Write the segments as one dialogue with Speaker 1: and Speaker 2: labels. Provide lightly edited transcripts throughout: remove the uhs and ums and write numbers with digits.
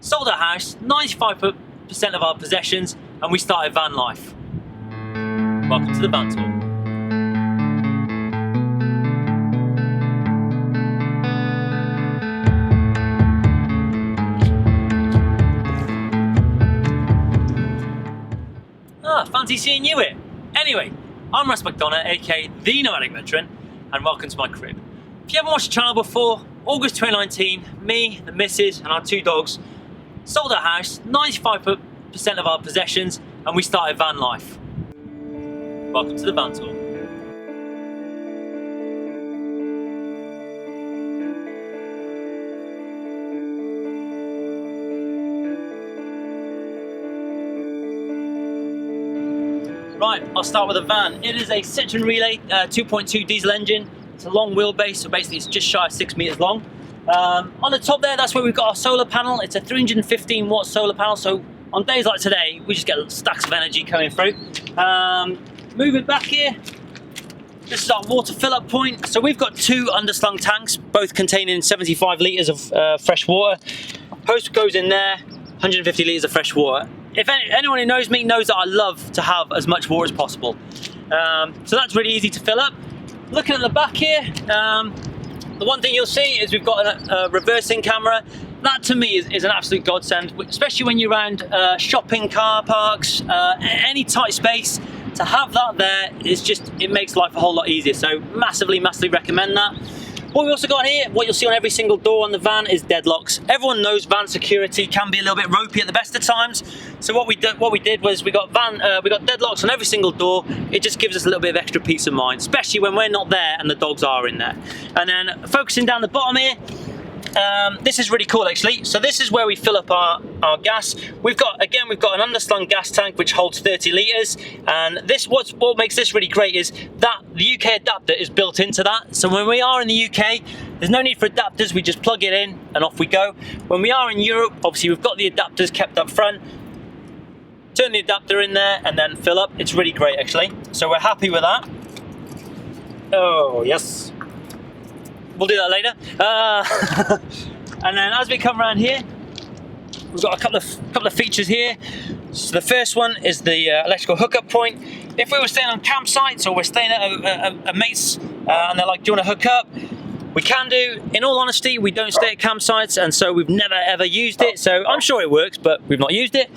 Speaker 1: sold our house, 95% of our possessions, and we started van life. Welcome to the Van Tour. Fancy seeing you here. Anyway, I'm Russ McDonough, aka the Nomadic Veteran, and welcome to my crib. If you haven't watched the channel before, August 2019, me, the missus, and our 2 dogs sold our house, 95% of our possessions, and we started van life. Welcome to the Van Tour. Right, I'll start with the van. It is a Citroen Relay 2.2 diesel engine. It's a long wheelbase, so basically it's just shy of 6 meters long. On the top there, that's where we've got our solar panel. It's a 315 watt solar panel, so on days like today, we just get stacks of energy coming through. Moving back here, this is our water fill-up point. So we've got 2 underslung tanks, both containing 75 litres of fresh water. Hose goes in there, 150 litres of fresh water. If anyone who knows me knows that I love to have as much water as possible. So that's really easy to fill up. Looking at the back here, the one thing you'll see is we've got a reversing camera. That to me is an absolute godsend, especially when you're around shopping car parks, any tight space. To have that there is just, it makes life a whole lot easier. So massively recommend that. What we also got here, what you'll see on every single door on the van is deadlocks. Everyone knows van security can be a little bit ropey at the best of times. So what we did was we got deadlocks on every single door. It just gives us a little bit of extra peace of mind, especially when we're not there and the dogs are in there. And then focusing down the bottom here, this is really cool actually. So this is where we fill up our gas. We've got an underslung gas tank which holds 30 litres, and what makes this really great is that the UK adapter is built into that. So when we are in the UK, there's no need for adapters, we just plug it in and off we go. When we are in Europe, obviously we've got the adapters kept up front. Turn the adapter in there and then fill up. It's really great actually. So we're happy with that. Oh yes. We'll do that later. And then as we come around here, we've got a couple of features here. So the first one is the electrical hookup point. If we were staying on campsites or we're staying at a mate's and they're like, do you want to hook up? We can do. In all honesty, we don't stay at campsites, and so we've never ever used it. So I'm sure it works, but we've not used it.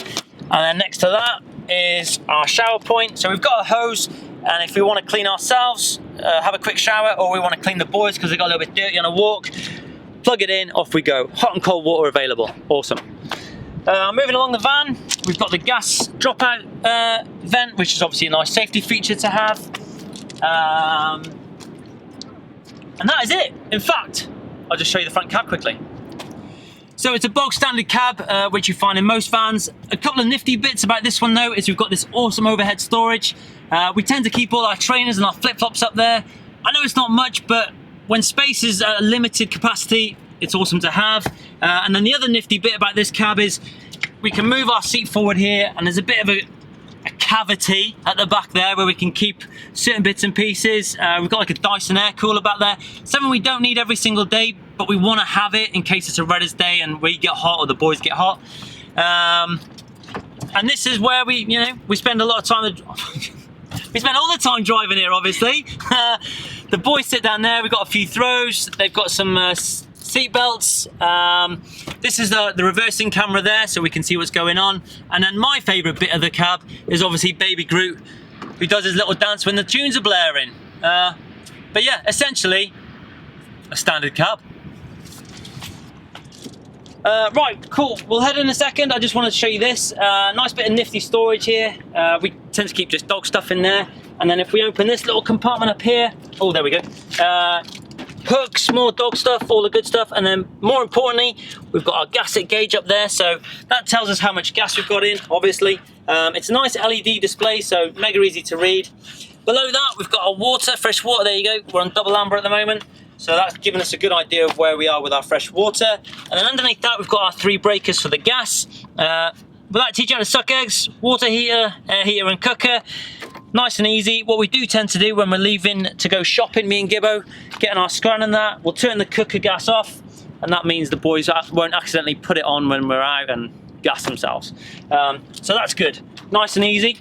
Speaker 1: And then next to that is our shower point. So we've got a hose, and if we want to clean ourselves, have a quick shower, or we want to clean the boys because they got a little bit dirty on a walk, plug it in, off we go. Hot and cold water available. Awesome. Moving along the van, we've got the gas dropout vent, which is obviously a nice safety feature to have. And that is it. In fact, I'll just show you the front cab quickly. So it's a bog standard cab, which you find in most vans. A couple of nifty bits about this one though is we've got this awesome overhead storage. We tend to keep all our trainers and our flip-flops up there. I know it's not much, but when space is at a limited capacity, it's awesome to have. And then the other nifty bit about this cab is we can move our seat forward here, and there's a bit of a cavity at the back there where we can keep certain bits and pieces. We've got like a Dyson air cooler back there. Something we don't need every single day, but we want to have it in case it's a Redders day and we get hot or the boys get hot. And this is where we spend a lot of time. We spend all the time driving here, obviously. The boys sit down there. We've got a few throws. They've got some seat belts. This is the reversing camera there, so we can see what's going on. And then my favourite bit of the cab is obviously Baby Groot, who does his little dance when the tunes are blaring. But yeah, essentially a standard cab. Right, cool. We'll head in a second. I just wanted to show you this. Nice bit of nifty storage here. We tend to keep just dog stuff in there. And then if we open this little compartment up here, oh, there we go. Hooks, more dog stuff, all the good stuff. And then more importantly, we've got our gas gauge up there. So that tells us how much gas we've got in, obviously. It's a nice LED display, so mega easy to read. Below that, we've got our water, fresh water. There you go. We're on double amber at the moment. So that's giving us a good idea of where we are with our fresh water. And then underneath that, we've got our 3 breakers for the gas. We like to teach you how to suck eggs, water heater, air heater and cooker. Nice and easy. What we do tend to do when we're leaving to go shopping, me and Gibbo, getting our scran and that, we'll turn the cooker gas off, and that means the boys won't accidentally put it on when we're out and gas themselves. So that's good, nice and easy.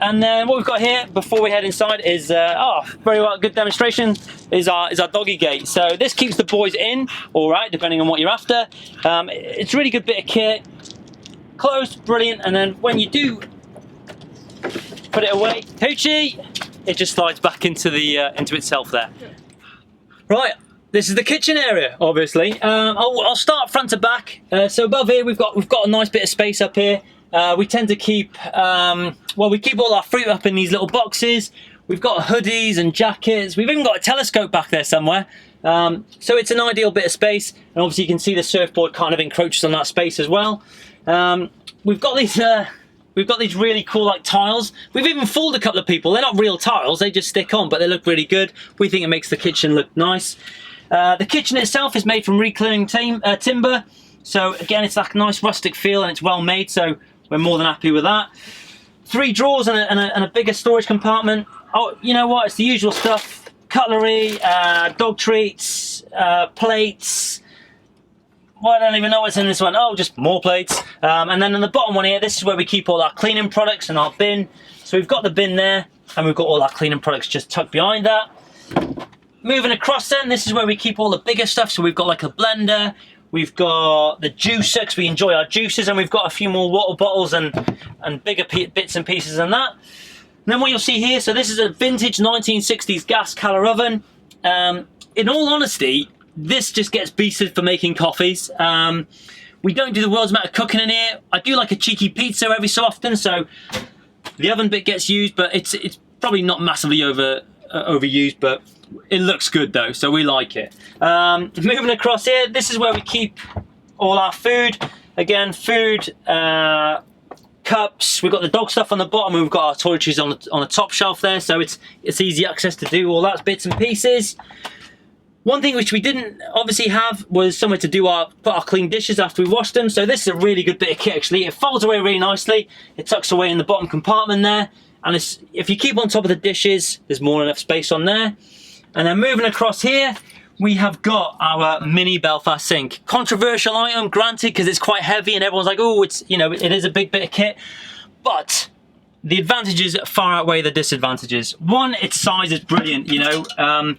Speaker 1: And then what we've got here before we head inside is, very well, good demonstration, is our doggy gate. So this keeps the boys in, all right, depending on what you're after. It's a really good bit of kit, closed, brilliant. And then when you do put it away, Hoochie, it just slides back into the into itself there. Right, this is the kitchen area, obviously. I'll start front to back. So above here, we've got a nice bit of space up here. We tend to keep, we keep all our fruit up in these little boxes. We've got hoodies and jackets. We've even got a telescope back there somewhere. So it's an ideal bit of space. And obviously you can see the surfboard kind of encroaches on that space as well. We've got these really cool like tiles. We've even fooled a couple of people. They're not real tiles, they just stick on, but they look really good. We think it makes the kitchen look nice. The kitchen itself is made from reclaimed timber. So again, it's like a nice rustic feel and it's well made, so we're more than happy with that. 3 drawers and a bigger storage compartment. Oh, you know what? It's the usual stuff. Cutlery, dog treats, plates. Well, I don't even know what's in this one. Oh, just more plates. And then on the bottom one here, this is where we keep all our cleaning products and our bin. So we've got the bin there, and we've got all our cleaning products just tucked behind that. Moving across then, this is where we keep all the bigger stuff. So we've got like a blender. We've got the juicer, because we enjoy our juices, and we've got a few more water bottles and bigger bits and pieces than that. And then what you'll see here, so this is a vintage 1960s gas colour oven. In all honesty, this just gets beasted for making coffees. We don't do the world's amount of cooking in here. I do like a cheeky pizza every so often, so the oven bit gets used, but it's probably not massively overused, but it looks good though, so we like it. Moving across here, this is where we keep all our food. Again, food, cups. We've got the dog stuff on the bottom, and we've got our toiletries on the top shelf there, so it's easy access to do all that bits and pieces. One thing which we didn't obviously have was somewhere to put our clean dishes after we washed them. So this is a really good bit of kit actually. It folds away really nicely. It tucks away in the bottom compartment there, and if you keep on top of the dishes, there's more than enough space on there. And then moving across here, we have got our mini Belfast sink. Controversial item, granted, because it's quite heavy and everyone's like, oh, it is a big bit of kit. But the advantages far outweigh the disadvantages. One, its size is brilliant, you know.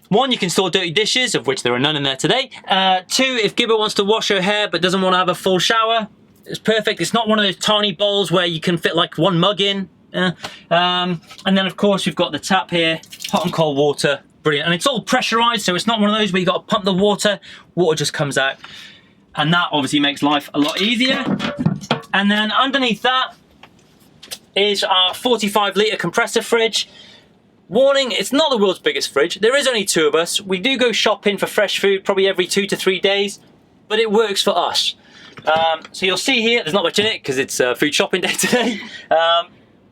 Speaker 1: One, you can store dirty dishes, of which there are none in there today. 2, if Gibber wants to wash her hair but doesn't want to have a full shower, it's perfect. It's not one of those tiny bowls where you can fit like one mug in. And then of course we've got the tap here, hot and cold water, brilliant. And it's all pressurized, so it's not one of those where you got to pump the water just comes out. And that obviously makes life a lot easier. And then underneath that is our 45-litre compressor fridge. Warning, it's not the world's biggest fridge. There is only 2 of us. We do go shopping for fresh food probably every 2 to 3 days, but it works for us. So you'll see here, there's not much in it because it's food shopping day today.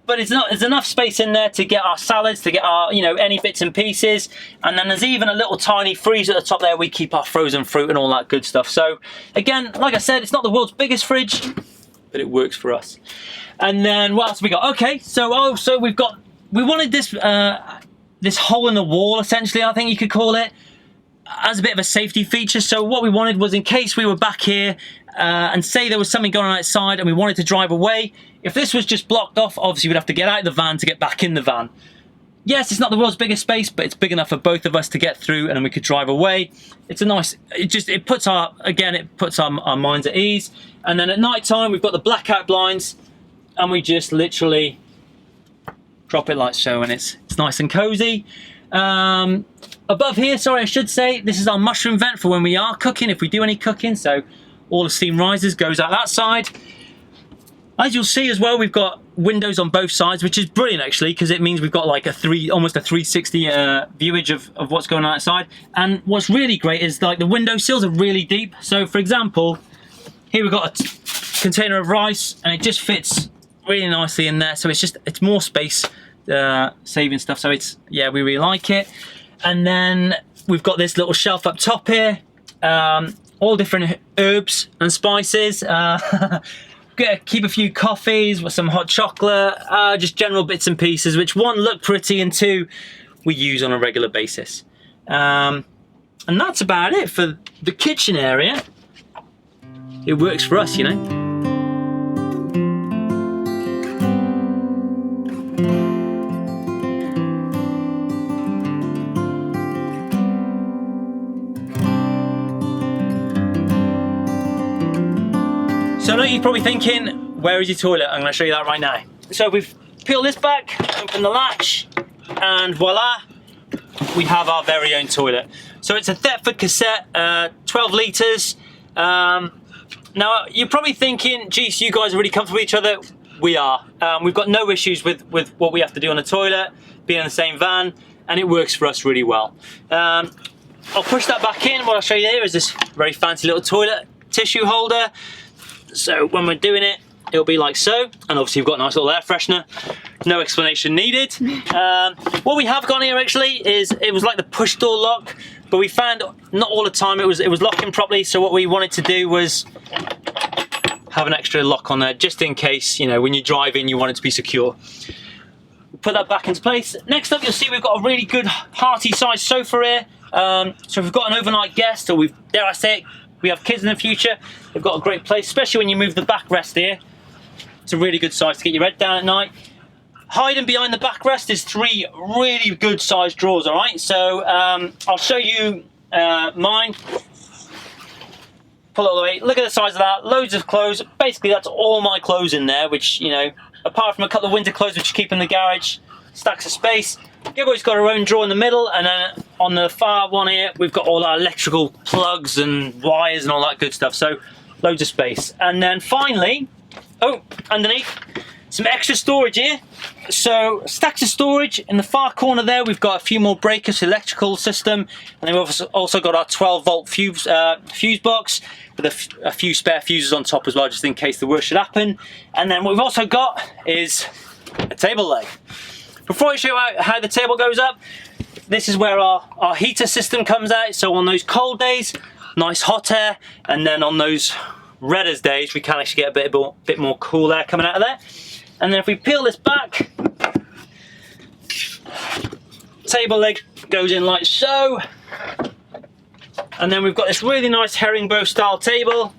Speaker 1: But there's enough space in there to get our salads, to get our, any bits and pieces. And then there's even a little tiny freezer at the top there. We keep our frozen fruit and all that good stuff. So again, like I said, it's not the world's biggest fridge, but it works for us. And then what else have we got? Okay, so also we wanted this this hole in the wall, essentially, I think you could call it, as a bit of a safety feature. So what we wanted was, in case we were back here and say there was something going on outside and we wanted to drive away, if this was just blocked off, obviously we'd have to get out of the van to get back in the van. Yes, it's not the world's biggest space, but it's big enough for both of us to get through, and then we could drive away. It's a nice, it puts our minds at ease. And then at night time, we've got the blackout blinds, and we just literally drop it like so, and it's nice and cozy. Above here, sorry, I should say, this is our mushroom vent for when we are cooking, if we do any cooking. So all the steam rises, goes out that side. As you'll see as well, we've got windows on both sides, which is brilliant actually, because it means we've got like almost a 360 viewage of what's going on outside. And what's really great is like the window sills are really deep. So for example, here we've got a container of rice, and it just fits really nicely in there. So it's more space saving stuff. So we really like it. And then we've got this little shelf up top here, all different herbs and spices. Keep a few coffees with some hot chocolate, just general bits and pieces, which 1, look pretty, and 2, we use on a regular basis. And And that's about it for the kitchen area. It works for us, you know. So I know you're probably thinking, where is your toilet? I'm going to show you that right now. So we've peeled this back, open the latch, and voila, we have our very own toilet. So it's a Thetford cassette, 12 litres. Now you're probably thinking, geez, you guys are really comfortable with each other. We are. We've got no issues with what we have to do on the toilet, being in the same van, and it works for us really well. I'll push that back in. What I'll show you here is this very fancy little toilet tissue holder. So when we're doing it, it'll be like so, and obviously we've got a nice little air freshener. No explanation needed. What we have got here actually is, it was like the push door lock, but we found not all the time it was locking properly, so what we wanted to do was have an extra lock on there, just in case, you know, when you drive in, you want it to be secure. Put that back into place. Next up, you'll see we've got a really good hearty sized sofa here. So if we've got an overnight guest, or dare I say it, we have kids in the future, they've got a great place, especially when you move the backrest here. It's a really good size to get your head down at night. Hiding behind the backrest is 3 really good sized drawers, all right? So I'll show you mine. Pull it all the way, look at the size of that, loads of clothes. Basically that's all my clothes in there, which, you know, apart from a couple of winter clothes which you keep in the garage, stacks of space. Gibbo's got her own drawer in the middle, and then on the far one here, we've got all our electrical plugs and wires and all that good stuff, so loads of space. And then finally, oh, underneath, some extra storage here. So stacks of storage. In the far corner there, we've got a few more breakers, electrical system, and then we've also got our 12-volt fuse box with a few spare fuses on top as well, just in case the worst should happen. And then what we've also got is a table leg. Before I show you how the table goes up, this is where our heater system comes out. So on those cold days, nice hot air, and then on those redders days, we can actually get a bit more cool air coming out of there. And then if we peel this back, table leg goes in like so. And then we've got this really nice herringbone style table.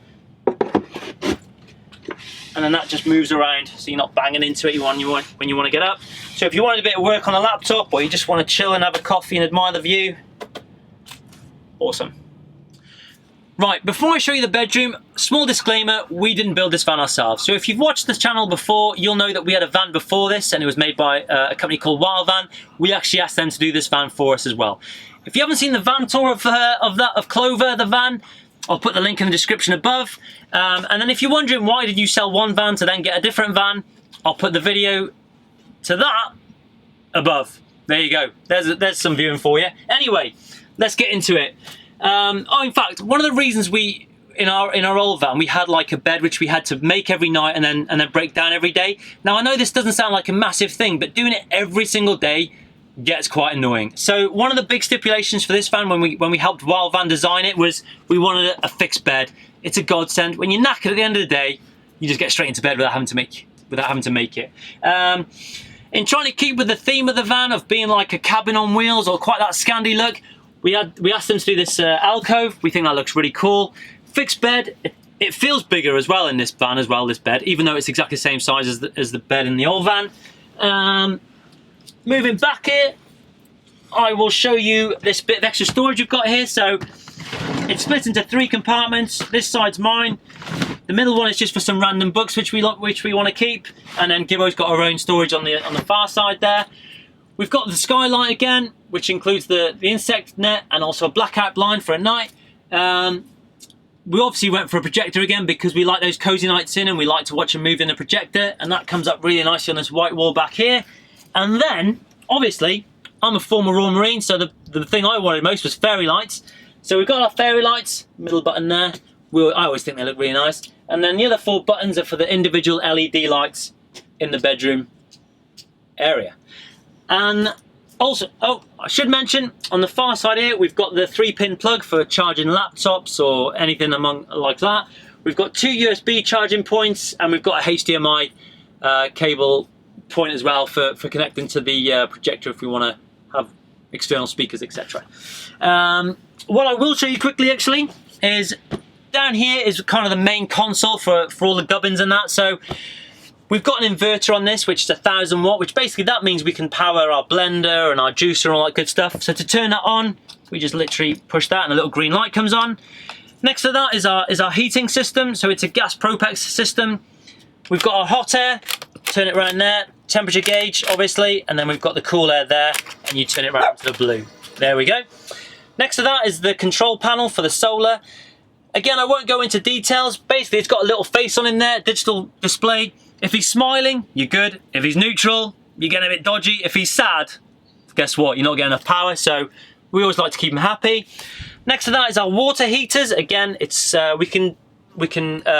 Speaker 1: And then that just moves around, so you're not banging into it when you want to get up. So if you wanted a bit of work on a laptop, or you just want to chill and have a coffee and admire the view, awesome. Right, before I show you the bedroom, small disclaimer, we didn't build this van ourselves. So if you've watched this channel before, you'll know that we had a van before this, and it was made by a company called Wild Van. We actually asked them to do this van for us as well. If you haven't seen the van tour of Clover, the van, I'll put the link in the description above. And then if you're wondering why did you sell one van to then get a different van, I'll put the video to that above. There you go. There's some viewing for you. Anyway, let's get into it. In fact, one of the reasons in our old van, we had like a bed which we had to make every night and then break down every day. Now I know this doesn't sound like a massive thing, but doing it every single day gets quite annoying. So one of the big stipulations for this van when we helped Wild Van design it was we wanted a fixed bed. It's a godsend. When you're knackered at the end of the day, you just get straight into bed without having to make it. In trying to keep with the theme of the van of being like a cabin on wheels or quite that Scandi look, we asked them to do this alcove. We think that looks really cool. Fixed bed. It feels bigger as well in this van as well, this bed, even though it's exactly the same size as the bed in the old van. Moving back here, I will show you this bit of extra storage we've got here. So it's split into 3 compartments. This side's mine. The middle one is just for some random books which we want to keep, and then Gibbo's got her own storage on the far side there. We've got the skylight again, which includes the insect net and also a blackout blind for a night. We obviously went for a projector again because we like those cozy nights in and we like to watch a movie in the projector, and that comes up really nicely on this white wall back here. And then, obviously, I'm a former Royal Marine, so the thing I wanted most was fairy lights. So we've got our fairy lights, middle button there. I always think they look really nice. And then the other 4 buttons are for the individual LED lights in the bedroom area. And also, I should mention, on the far side here, we've got the 3-pin plug for charging laptops or anything like that. We've got 2 USB charging points, and we've got a HDMI cable point as well for connecting to the projector if we want to have external speakers, etc. what I will show you quickly actually is down here is kind of the main console for all the gubbins and that. So we've got an inverter on this, which is 1000 watt, which basically that means we can power our blender and our juicer and all that good stuff. So to turn that on, we just literally push that and a little green light comes on. Next to that is our heating system. So it's a gas Propex system. We've got our hot air, turn it around there, temperature gauge obviously, and then we've got the cool air there, and you turn it around to the blue. There we go. Next to that is the control panel for the solar. Again, I won't go into details. Basically, it's got a little face on in there, digital display. If he's smiling, you're good. If he's neutral, you're getting a bit dodgy. If he's sad, guess what? You're not getting enough power, so we always like to keep him happy. Next to that is our water heaters. Again, it's we can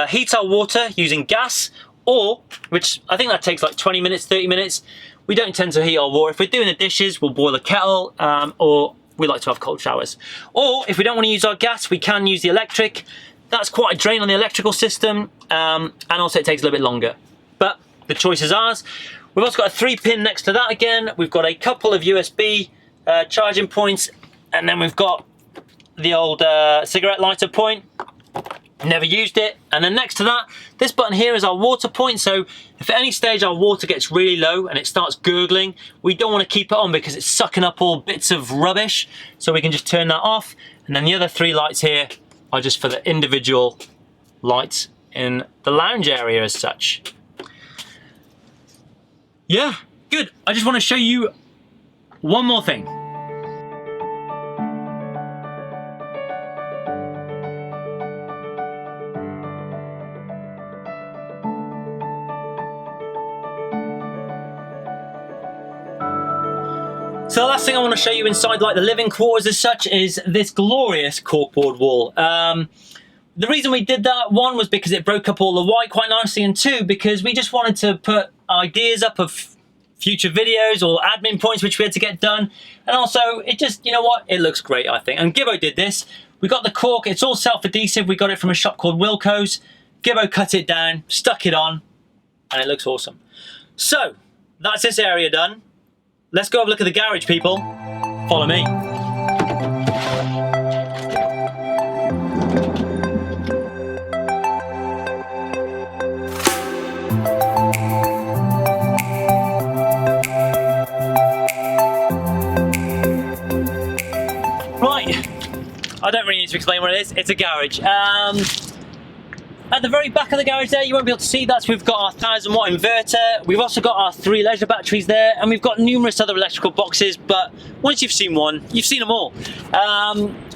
Speaker 1: heat our water using gas, or, which I think that takes like 20 minutes, 30 minutes. We don't tend to heat our water. If we're doing the dishes, we'll boil a kettle, or we like to have cold showers. Or if we don't want to use our gas, we can use the electric. That's quite a drain on the electrical system, and also it takes a little bit longer. But the choice is ours. We've also got a 3-pin next to that again. We've got a couple of USB charging points, and then we've got the old cigarette lighter point. Never used it. And then next to that, this button here is our water point. So if at any stage our water gets really low and it starts gurgling, we don't want to keep it on because it's sucking up all bits of rubbish. So we can just turn that off. And then the other 3 lights here are just for the individual lights in the lounge area as such. Yeah, good. I just want to show you one more thing. So the last thing I want to show you inside like the living quarters as such is this glorious corkboard wall. The reason we did that, 1, was because it broke up all the white quite nicely, and 2, because we just wanted to put ideas up of future videos or admin points which we had to get done. And also, it just, you know what, it looks great, I think. And Gibbo did this. We got the cork, it's all self-adhesive. We got it from a shop called Wilco's. Gibbo cut it down, stuck it on, and it looks awesome. So, that's this area done. Let's go have a look at the garage, people. Follow me. Right, I don't really need to explain what it is. It's a garage. At the very back of the garage there, you won't be able to see that. So we've got our 1000 watt inverter. We've also got our 3 leisure batteries there, and we've got numerous other electrical boxes, but once you've seen one, you've seen them all.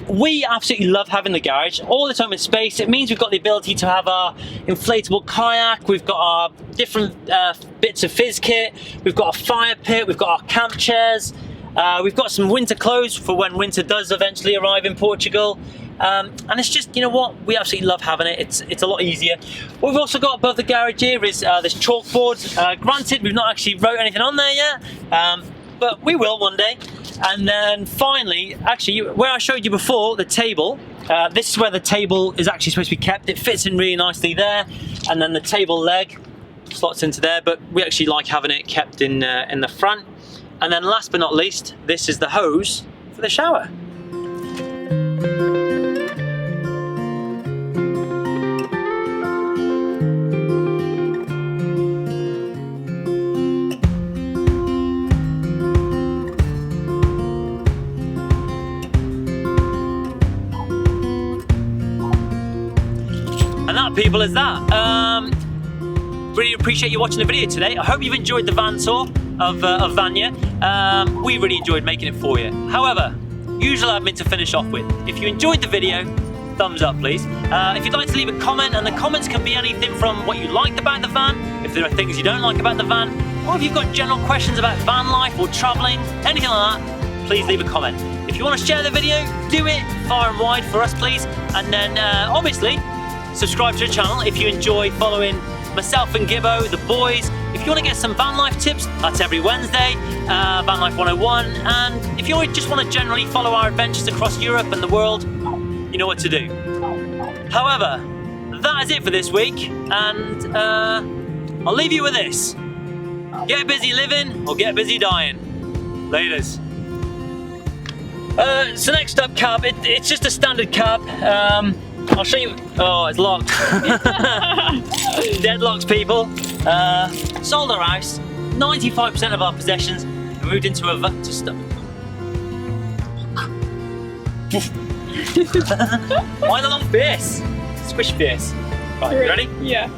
Speaker 1: We absolutely love having the garage. All the time in space, it means we've got the ability to have our inflatable kayak, we've got our different bits of fizz kit, we've got a fire pit, we've got our camp chairs, we've got some winter clothes for when winter does eventually arrive in Portugal. And it's just, you know what, we absolutely love having it. It's a lot easier. What we've also got above the garage here is this chalkboard. Granted, we've not actually wrote anything on there yet, but we will one day. And then finally, actually, where I showed you before, the table, this is where the table is actually supposed to be kept. It fits in really nicely there, and then the table leg slots into there, but we actually like having it kept in the front. And then last but not least, this is the hose for the shower. And that, people, is that. Really appreciate you watching the video today. I hope you've enjoyed the van tour of Vanya. We really enjoyed making it for you. However, usual admin to finish off with. If you enjoyed the video, thumbs up please. If you'd like to leave a comment, and the comments can be anything from what you liked about the van, if there are things you don't like about the van, or if you've got general questions about van life or travelling, anything like that, please leave a comment. If you want to share the video, do it far and wide for us please. And then obviously, subscribe to the channel if you enjoy following myself and Gibbo, the boys. If you want to get some van life tips, that's every Wednesday, Van Life 101. And if you just want to generally follow our adventures across Europe and the world, you know what to do. However, that is it for this week, and I'll leave you with this. Get busy living or get busy dying. Laters. So next up, cab. It's just a standard cab. I'll show you. Oh, it's locked. Deadlocked, people. Sold our house. 95% of our possessions. And moved into a Why the long face? Squish face. Right, you ready?
Speaker 2: Yeah.